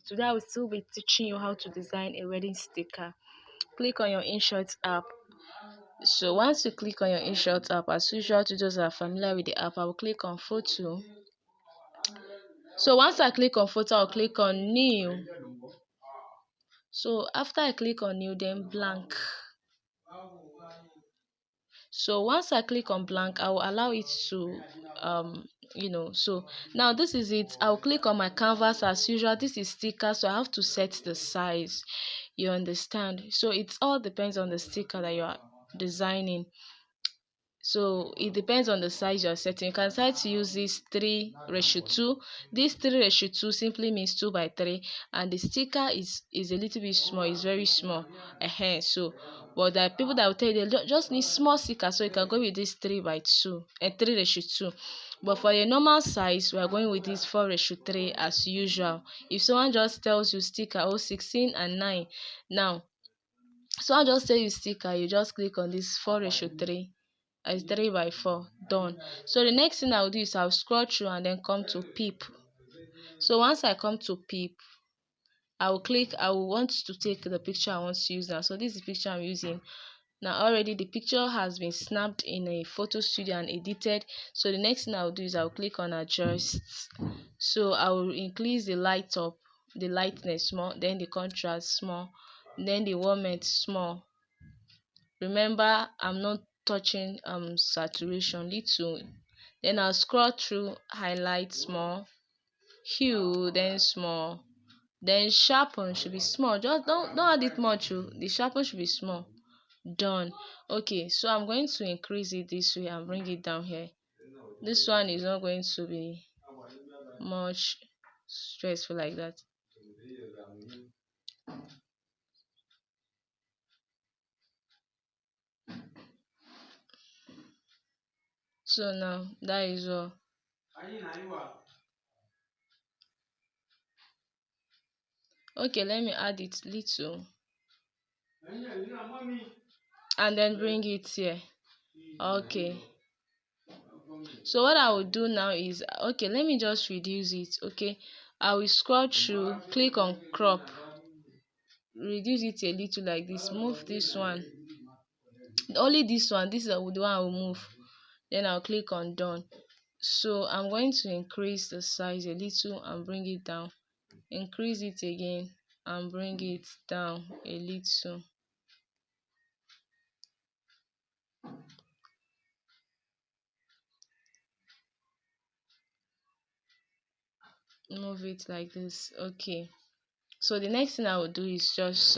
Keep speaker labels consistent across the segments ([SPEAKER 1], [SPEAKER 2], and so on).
[SPEAKER 1] Today I will still be teaching you how to design a wedding sticker. Click on your INSHOT app. So once you click on your INSHOT app, as usual, to those that are familiar with the app, I will click on photo. So once I click on photo, I'll click on new. So after I click on new, then blank. So once I click on blank, I will allow it to so now this is it. I'll click on my canvas as usual. This is sticker, so I have to set the size. You understand? So it all depends on the sticker that you are designing. So it depends on the size you are setting. You can decide to use this 3:2. This 3:2 simply means 2 by 3, and the sticker is a little bit small. It's very small. So but there are people that will tell you they just need small sticker, so you can go with this 3:2 and 3:2. But for a normal size, we are going with this 4:3 as usual. If someone just tells you sticker 16 and 9, now someone just tell you sticker, you just click on this 4:3 as 3:4, done. So the next thing I'll do is I'll scroll through and then come to peep. So once I come to peep, I will want to take the picture I want to use now. So this is the picture I'm using. Now already the picture has been snapped in a photo studio and edited. So the next thing I'll do is I'll click on adjust. So I will increase the lightness small, then the contrast small, then the warmth small. Remember, I'm not touching saturation, little. Then I'll scroll through, highlight small, hue then small, then sharpen should be small. Just don't add it much. The sharpen should be small. Done. Okay, so I'm going to increase it this way and bring it down here. This one is not going to be much stressful like that. So now that is all. Okay, let me add it little and then bring it here. Okay, so what I will do now is, okay, let me just reduce it. Okay, I will scroll through, click on crop, reduce it a little like this, move this one, only this one, this is the one I will move, then I'll click on done. So I'm going to increase the size a little and bring it down, increase it again and bring it down a little. Move it like this. Okay, so the next thing I will do is just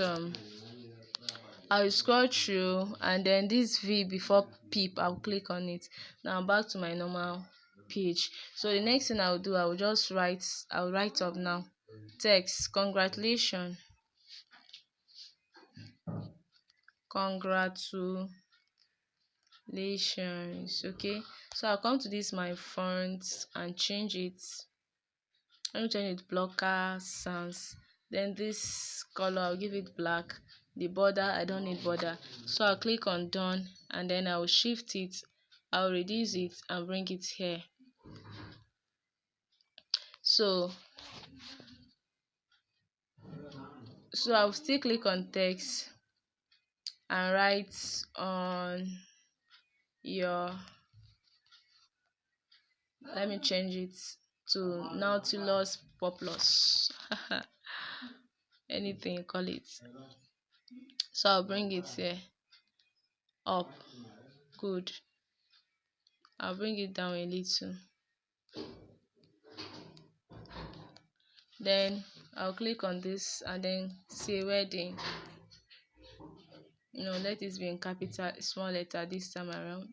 [SPEAKER 1] I'll scroll through, and then this V before peep, I'll click on it. Now back to my normal page. So the next thing I'll do, I'll write up now text, congratulations, okay. So I'll come to this my font and change it. Let me change it blocker sans. Then this color, I'll give it black. The border, I don't need border, so I'll click on done, and then I'll shift it, I'll reduce it and bring it here. So I'll still click on text and write on your, let me change it to Nautilus Populus. Anything you call it. So I'll bring it here up. Good. I'll bring it down a little. Then I'll click on this and then say wedding. Let this be in capital small letter this time around.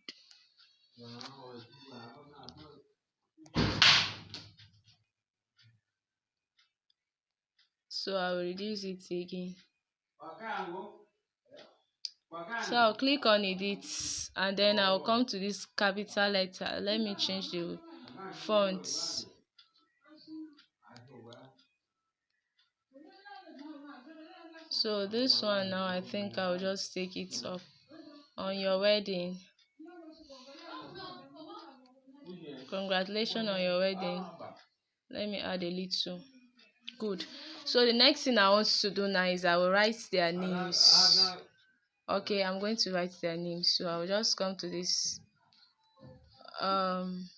[SPEAKER 1] So I'll reduce it again. So I'll click on edit, and then I'll come to this capital letter. Let me change the font. So this one now, I think I'll just take it up. On your wedding. Congratulations on your wedding. Let me add a little. Good. So the next thing I want to do now is I will write their names. Okay, I'm going to write their names. So I will just come to this. I'm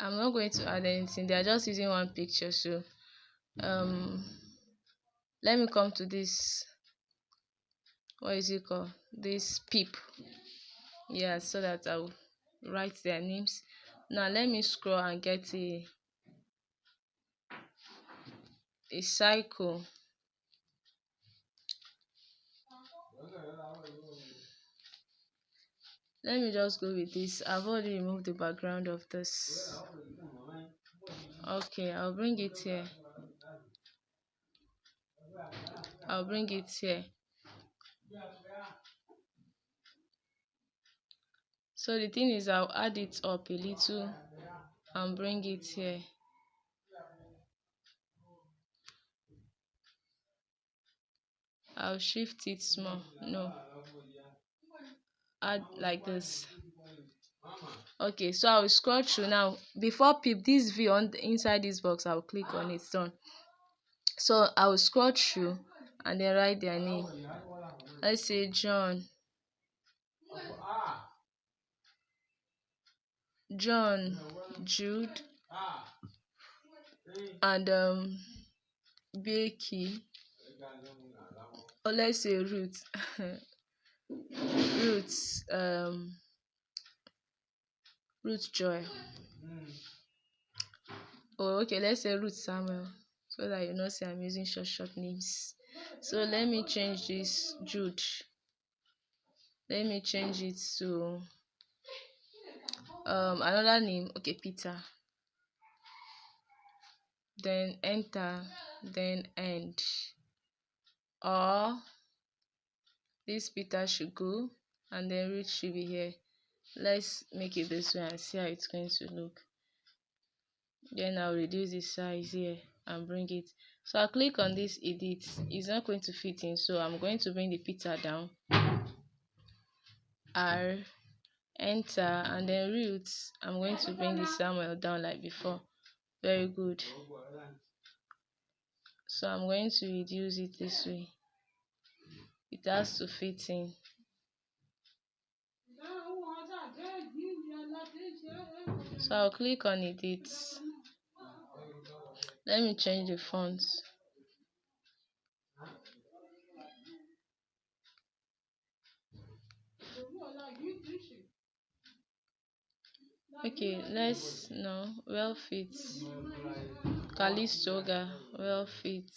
[SPEAKER 1] not going to add anything. They are just using one picture. So let me come to this. What is it called? This peep. Yeah, so that I'll write their names. Now let me scroll and get a cycle. Let me just go with this. I've already removed the background of this. Okay, I'll bring it here. So the thing is, I'll add it up a little and bring it here. I'll shift it small. No, add like this. Okay, so I will scroll through now. Before peep, this V on the inside this box, I'll click on it. Done. So I will scroll through and then write their name. Let's say John, Jude, and Becky. Or let's say Ruth. Ruth Joy. Oh, okay, let's say Ruth Samuel, so that you know say I'm using short names. So let me change this Jude. Let me change it to another name. Okay, Peter. Then enter, then end. Or this Peter should go and then Ruth should be here. Let's make it this way and see how it's going to look. Then I'll reduce the size here and bring it. So I'll click on this edit. It's not going to fit in, so I'm going to bring the Peter down. R, enter, and then Ruth. I'm going to bring the Samuel down like before. Very good. So I'm going to reduce it this way. It has to fit in. So I'll click on edit. Let me change the font. Okay, let's no well fit. Calistoga well fit.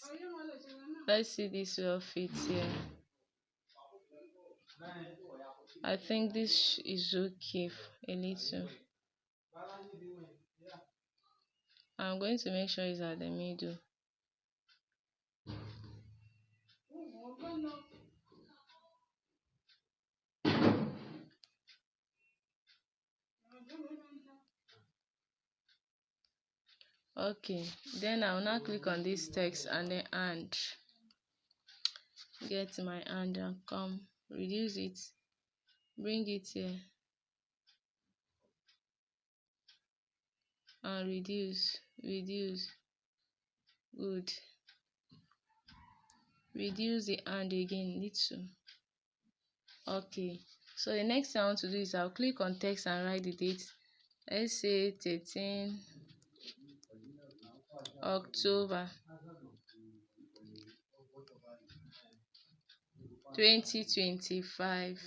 [SPEAKER 1] Let's see this well fit here. I think this is okay a little. I'm going to make sure it's at the middle. Okay, then I'll now click on this text and then and get my hand and come reduce it, bring it here and reduce, good. Reduce the hand again little. Okay, so the next thing I want to do is I'll click on text and write the date. Let's say 13 October 2025.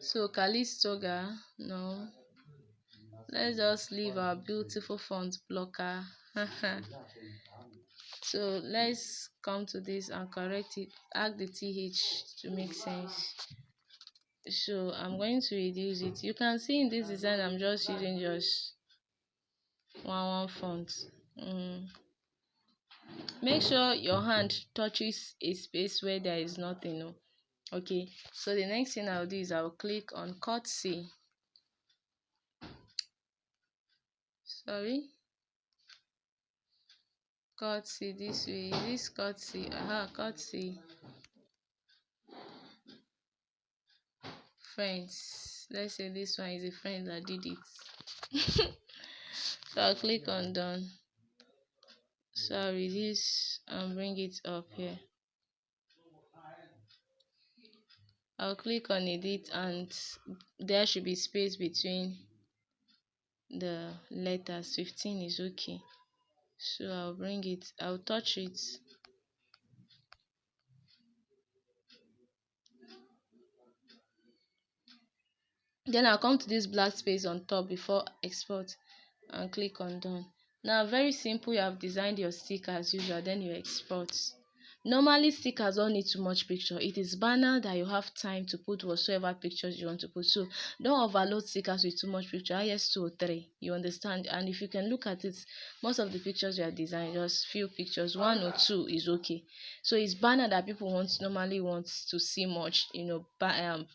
[SPEAKER 1] So Calistoga, no, let's just leave our beautiful font blocker. So let's come to this and correct it, add the th to make sense. So I'm going to reduce it. You can see in this design I'm just using just one font. Make sure your hand touches a space where there is nothing. No? Okay, so the next thing I'll do is I'll click on courtesy. Courtesy this way. This courtesy. Courtesy. Friends. Let's say this one is a friend that did it. So I'll click on done. Sorry, this and bring it up here. I'll click on edit and there should be space between the letters. 15 is okay. So I'll bring it, I'll touch it. Then I'll come to this black space on top before export and click on done. Now very simple, you have designed your sticker as usual, then you export. Normally stickers don't need too much picture. It is banner that you have time to put whatsoever pictures you want to put. So don't overload stickers with too much picture. Highest 2 or 3, you understand? And if you can look at it, most of the pictures you are designed, just few pictures, 1 or 2 is okay. So it's banner that people normally want to see much,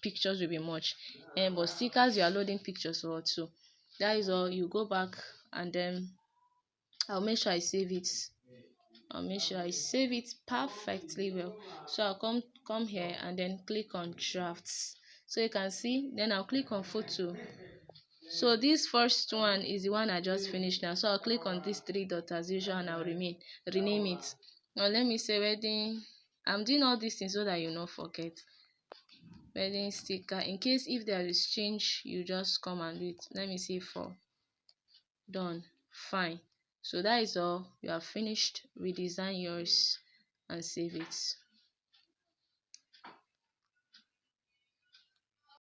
[SPEAKER 1] pictures will be much. But stickers you are loading pictures or two. That is all. You go back and then I'll make sure I save it. I'll make sure I save it perfectly well. So I'll come here and then click on drafts. So you can see, then I'll click on photo. So this first one is the one I just finished now. So I'll click on these 3 dots as usual and I'll rename it. Now let me say wedding. I'm doing all these things so that you not forget. Wedding sticker. In case if there is change, you just come and do it. Let me see for done. Fine. So that is all. You have finished. Redesign yours and save it.